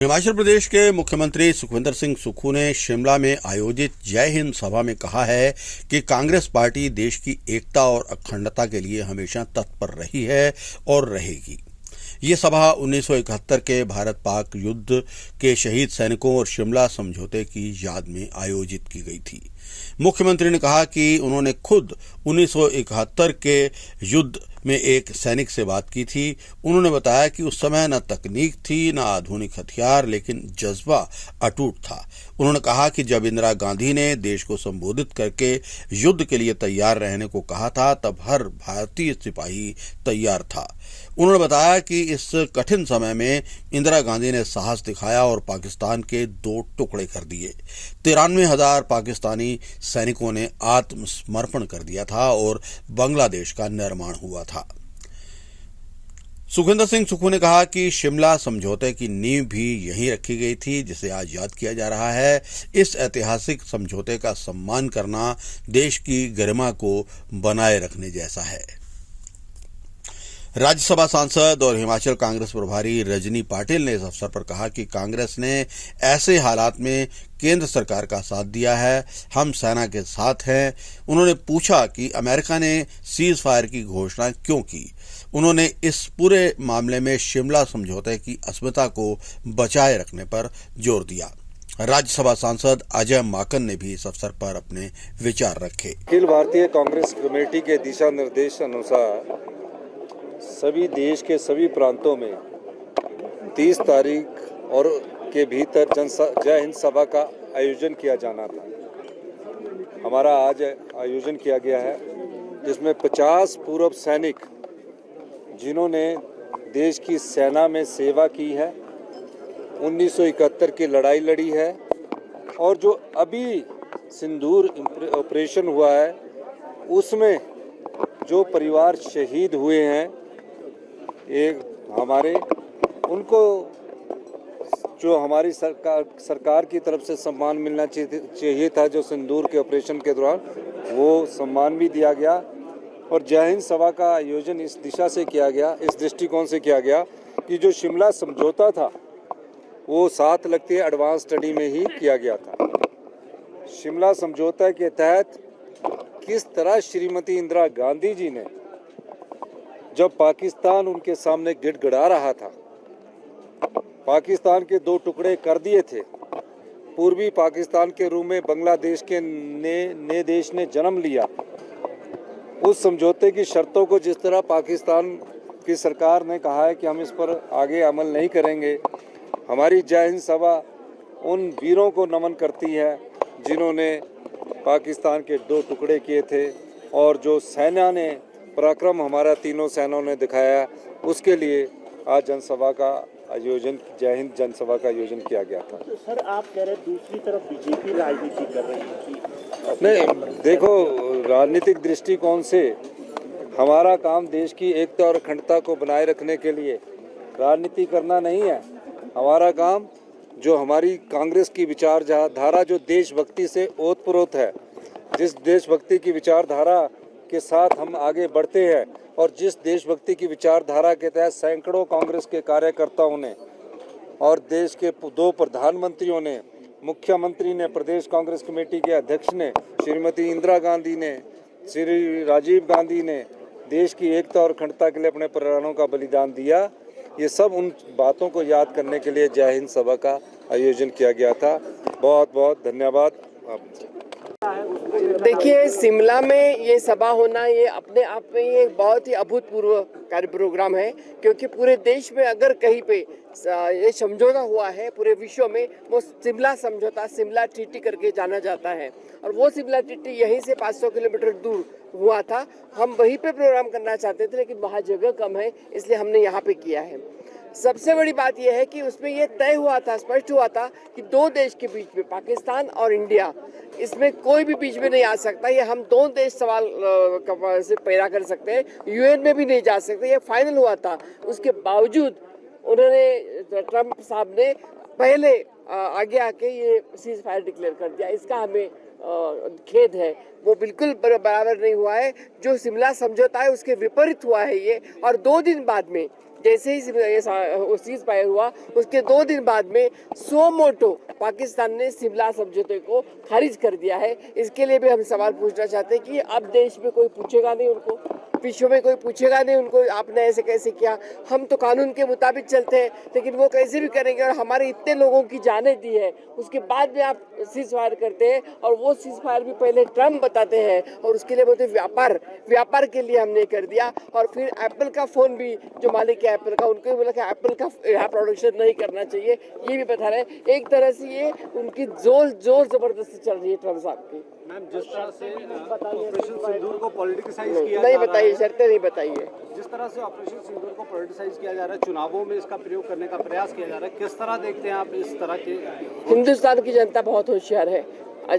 हिमाचल प्रदेश के मुख्यमंत्री सुखविंदर सिंह सुक्खू ने शिमला में आयोजित जय हिंद सभा में कहा है कि कांग्रेस पार्टी देश की एकता और अखंडता के लिए हमेशा तत्पर रही है और रहेगी। ये सभा 1971 के भारत पाक युद्ध के शहीद सैनिकों और शिमला समझौते की याद में आयोजित की गई थी। मुख्यमंत्री ने कहा कि उन्होंने खुद 1971 के युद्ध में एक सैनिक से बात की थी। उन्होंने बताया कि उस समय न तकनीक थी न आधुनिक हथियार, लेकिन जज्बा अटूट था। उन्होंने कहा कि जब इंदिरा गांधी ने देश को संबोधित करके युद्ध के लिए तैयार रहने को कहा था, तब हर भारतीय सिपाही तैयार था। उन्होंने बताया कि इस कठिन समय में इंदिरा गांधी ने साहस दिखाया और पाकिस्तान के 2 टुकड़े कर दिए। 93,000 पाकिस्तानी सैनिकों ने आत्मसमर्पण कर दिया था और बांग्लादेश का निर्माण हुआ था। सुखविंदर सिंह सुक्खू ने कहा कि शिमला समझौते की नींव भी यहीं रखी गई थी, जिसे आज याद किया जा रहा है। इस ऐतिहासिक समझौते का सम्मान करना देश की गरिमा को बनाए रखने जैसा है। राज्यसभा सांसद और हिमाचल कांग्रेस प्रभारी रजनी पाटिल ने इस अवसर पर कहा कि कांग्रेस ने ऐसे हालात में केंद्र सरकार का साथ दिया है। हम सेना के साथ हैं। उन्होंने पूछा कि अमेरिका ने सीज फायर की घोषणा क्यों की। उन्होंने इस पूरे मामले में शिमला समझौते की अस्मिता को बचाए रखने पर जोर दिया। राज्यसभा सांसद अजय माकन ने भी इस अवसर पर अपने विचार रखे। अखिल भारतीय कांग्रेस कमेटी के दिशा निर्देश अनुसार सभी देश के सभी प्रांतों में 30 तारीख और के भीतर जय हिंद सभा का आयोजन किया जाना था। हमारा आज आयोजन किया गया है, जिसमें 50 पूर्व सैनिक जिन्होंने देश की सेना में सेवा की है, 1971 की लड़ाई लड़ी है और जो अभी सिंदूर ऑपरेशन हुआ है उसमें जो परिवार शहीद हुए हैं, एक हमारे उनको जो हमारी सरकार की तरफ से सम्मान मिलना चाहिए था, जो सिंदूर के ऑपरेशन के दौरान, वो सम्मान भी दिया गया। और जय हिंद सभा का आयोजन इस दिशा से किया गया, इस दृष्टिकोण से किया गया कि जो शिमला समझौता था वो साथ लगते एडवांस स्टडी में ही किया गया था। शिमला समझौता के तहत किस तरह श्रीमती इंदिरा गांधी जी ने, जब पाकिस्तान उनके सामने गिड़गिड़ा रहा था, पाकिस्तान के 2 टुकड़े कर दिए थे, पूर्वी पाकिस्तान के रूप में बांग्लादेश के नए देश ने जन्म लिया, उस समझौते की शर्तों को जिस तरह पाकिस्तान की सरकार ने कहा है कि हम इस पर आगे अमल नहीं करेंगे, हमारी जय हिंद सभा उन वीरों को नमन करती है जिन्होंने पाकिस्तान के 2 टुकड़े किए थे और जो सेना ने पराक्रम हमारा तीनों सेनाओं ने दिखाया, उसके लिए आज जनसभा का आयोजन, जय हिंद जनसभा का आयोजन किया गया था। तो सर, आप कह रहे दूसरी तरफ बीजेपी राजनीति कर रही थी। नहीं, देखो, राजनीतिक दृष्टिकोण से हमारा काम देश की एकता और अखंडता को बनाए रखने के लिए राजनीति करना नहीं है। हमारा काम जो हमारी कांग्रेस की विचारधारा जो देशभक्ति से ओतप्रोत है, जिस देशभक्ति की विचारधारा के साथ हम आगे बढ़ते हैं और जिस देशभक्ति की विचारधारा के तहत सैकड़ों कांग्रेस के कार्यकर्ताओं ने और देश के 2 प्रधानमंत्रियों ने, मुख्यमंत्री ने, प्रदेश कांग्रेस कमेटी के अध्यक्ष ने, श्रीमती इंदिरा गांधी ने, श्री राजीव गांधी ने देश की एकता और अखंडता के लिए अपने प्राणों का बलिदान दिया, ये सब उन बातों को याद करने के लिए जय हिंद सभा का आयोजन किया गया था। बहुत बहुत धन्यवाद। देखिए, शिमला में ये सभा होना ये अपने आप में ये बहुत ही अभूतपूर्व कार्य प्रोग्राम है, क्योंकि पूरे देश में अगर कहीं पे ये समझौता हुआ है पूरे विश्व में, वो शिमला समझौता, शिमला ट्रीटी करके जाना जाता है। और वो शिमला ट्रीटी यहीं से 500 किलोमीटर दूर हुआ था। हम वहीं पे प्रोग्राम करना चाहते थे, लेकिन वहाँ जगह कम है, इसलिए हमने यहाँ पे किया है। सबसे बड़ी बात यह है कि उसमें यह तय हुआ था, स्पष्ट हुआ था कि 2 देश के बीच में, पाकिस्तान और इंडिया, इसमें कोई भी बीच में नहीं आ सकता। ये हम 2 देश सवाल से पैदा कर सकते हैं, यूएन में भी नहीं जा सकते। ये फाइनल हुआ था। उसके बावजूद उन्होंने, ट्रंप साहब ने पहले आगे आके ये सीज फायर डिक्लेयर कर दिया। इसका हमें खेद है। वो बिल्कुल बराबर नहीं हुआ है। जो शिमला समझौता है उसके विपरीत हुआ है ये। और 2 दिन बाद में जैसे ही सीज फायर हुआ उसके 2 दिन बाद में सो मोटो पाकिस्तान ने शिमला समझौते को खारिज कर दिया है। इसके लिए भी हम सवाल पूछना चाहते हैं कि अब देश में कोई पूछेगा नहीं उनको, विश्व में कोई पूछेगा नहीं उनको आपने ऐसे कैसे किया। हम तो कानून के मुताबिक चलते हैं, लेकिन वो कैसे भी करेंगे। और हमारे इतने लोगों की जानें दी है, उसके बाद में आप सीज फायर करते हैं। और वो सीज फायर भी पहले ट्रम्प बताते हैं और उसके लिए बोलते व्यापार के लिए हमने कर दिया। और फिर एप्पल का फ़ोन भी जो मालिक है एप्पल का, उनको भी बोला कि एप्पल का यहाँ प्रोडक्शन नहीं करना चाहिए, ये भी बता रहे हैं। एक तरह से ये उनकी जोर ज़बरदस्ती चल रही है ट्रम्प साहब की। मैम, जिस तरह से ऑपरेशन सिंदूर को पॉलिटिसाइज किया नहीं बताइए, शर्तें नहीं बताइए। जिस तरह से ऑपरेशन सिंदूर को पॉलिटिसाइज किया जा रहा है, चुनावों में इसका प्रयोग करने का प्रयास किया जा रहा है, किस तरह देखते हैं आप इस तरह के? हिंदुस्तान की जनता बहुत होशियार है।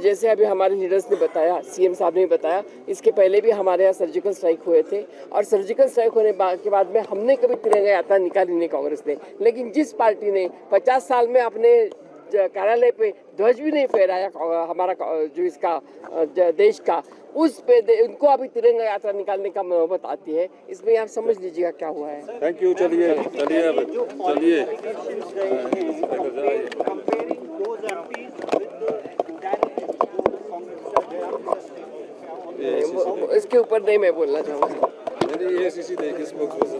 जैसे अभी हमारे लीडर्स ने बताया, सीएम साहब ने बताया, इसके पहले भी हमारे यहाँ सर्जिकल स्ट्राइक हुए थे। और सर्जिकल स्ट्राइक होने के बाद में हमने कभी तिरंगा यात्रा निकाली नहीं कांग्रेस ने। लेकिन जिस पार्टी ने 50 साल में अपने कार्यालय पे ध्वज भी नहीं फहराया हमारा जो इसका देश का, उस पे उनको अभी तिरंगा यात्रा निकालने का नौबत आती है। इसमें आप समझ लीजिएगा क्या हुआ है। Thank you. चलिए इसके ऊपर नहीं मैं बोलना चाहूँगा। नहीं, AICC देखिए, स्पोक्सपर्सन।